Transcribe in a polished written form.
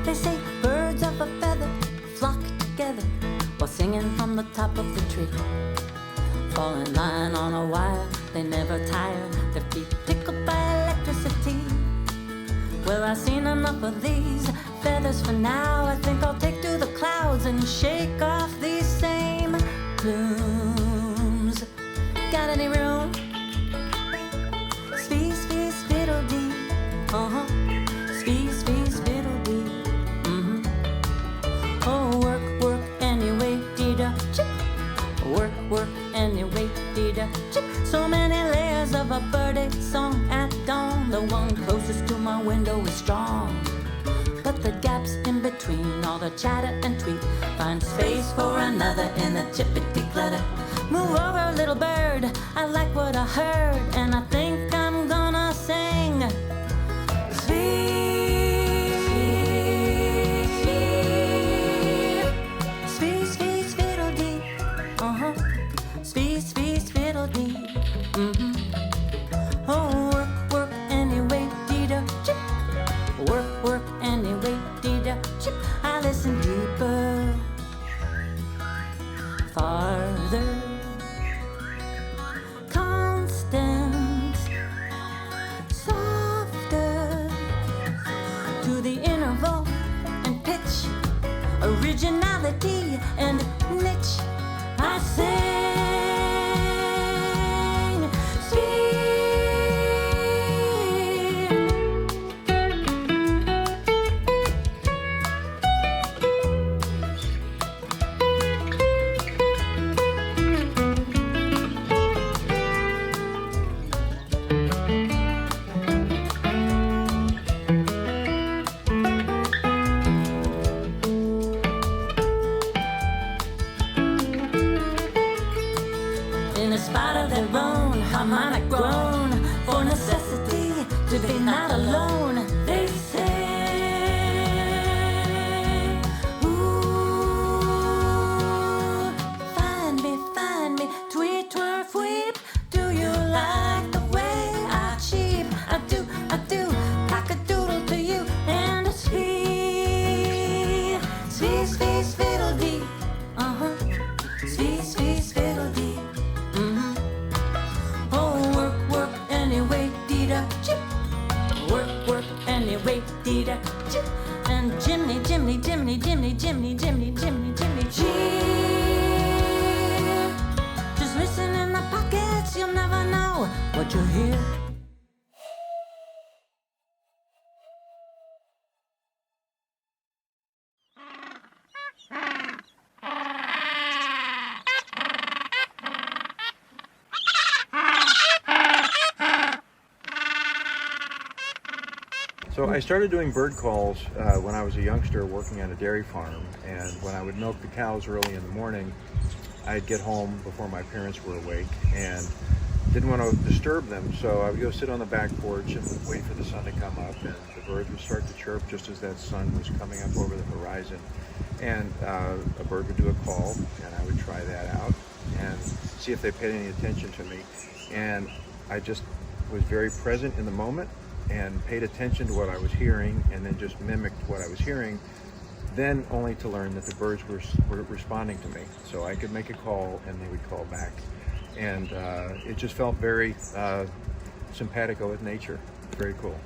They say birds of a feather flock together while singing from the top of the tree. Fall in line on a wire, they never tire, their feet tickled by electricity. Well, I've seen enough of these feathers for now. I think I'll take to the clouds and shake off these same plumes. Got any room? Spee, spee, spiddle-dee. Uh-huh. Spee, spee, spiddle-dee. Mm-hmm. Oh, work, work, anyway, dee-da, chip. Work, work, anyway, dee-da, chip. So many layers of a birdie song at dawn. The one closest to my window is strong, but the gaps in between all the chatter and tweet find space for another in the chippity clutter. Move over, little bird, I like what I heard, and I think I'm gonna sing. Sweet, sweet, sweet, fiddle-dee. Uh-huh. Sweet, sweet, fiddle-dee. Mm-hmm. Oh, work, work, anyway, dee-da, chip. Work, work, anyway, dee-da, chip. I listen deeper, farther, constant, softer, to the interval and pitch, originality and niche. I sing. In spite of their own harmonic groan, for necessity to be not alone, they say, ooh, find me, tweet, twerp, weep. Do you like the way I cheep? I do, cock-a-doodle to you, and a sweet, sweet, sweet, fiddle-dee. Uh-huh, sweet, sweet, fiddle-dee. Work, work, anyway, dee-da, chip. And Jimmy, Jimmy, Jimmy, Jimmy, Jimmy, Jimmy, Jimmy, Jimmy, cheer. Just listen in the pockets, you'll never know what you'll hear. So I started doing bird calls when I was a youngster working on a dairy farm, and when I would milk the cows early in the morning, I'd get home before my parents were awake and didn't want to disturb them, so I would go sit on the back porch and wait for the sun to come up, and the birds would start to chirp just as that sun was coming up over the horizon, and a bird would do a call, and I would try that out and see if they paid any attention to me. And I just was very present in the moment and paid attention to what I was hearing, and then just mimicked what I was hearing, then only to learn that the birds were responding to me. So I could make a call and they would call back. And it just felt very simpatico with nature. Very cool.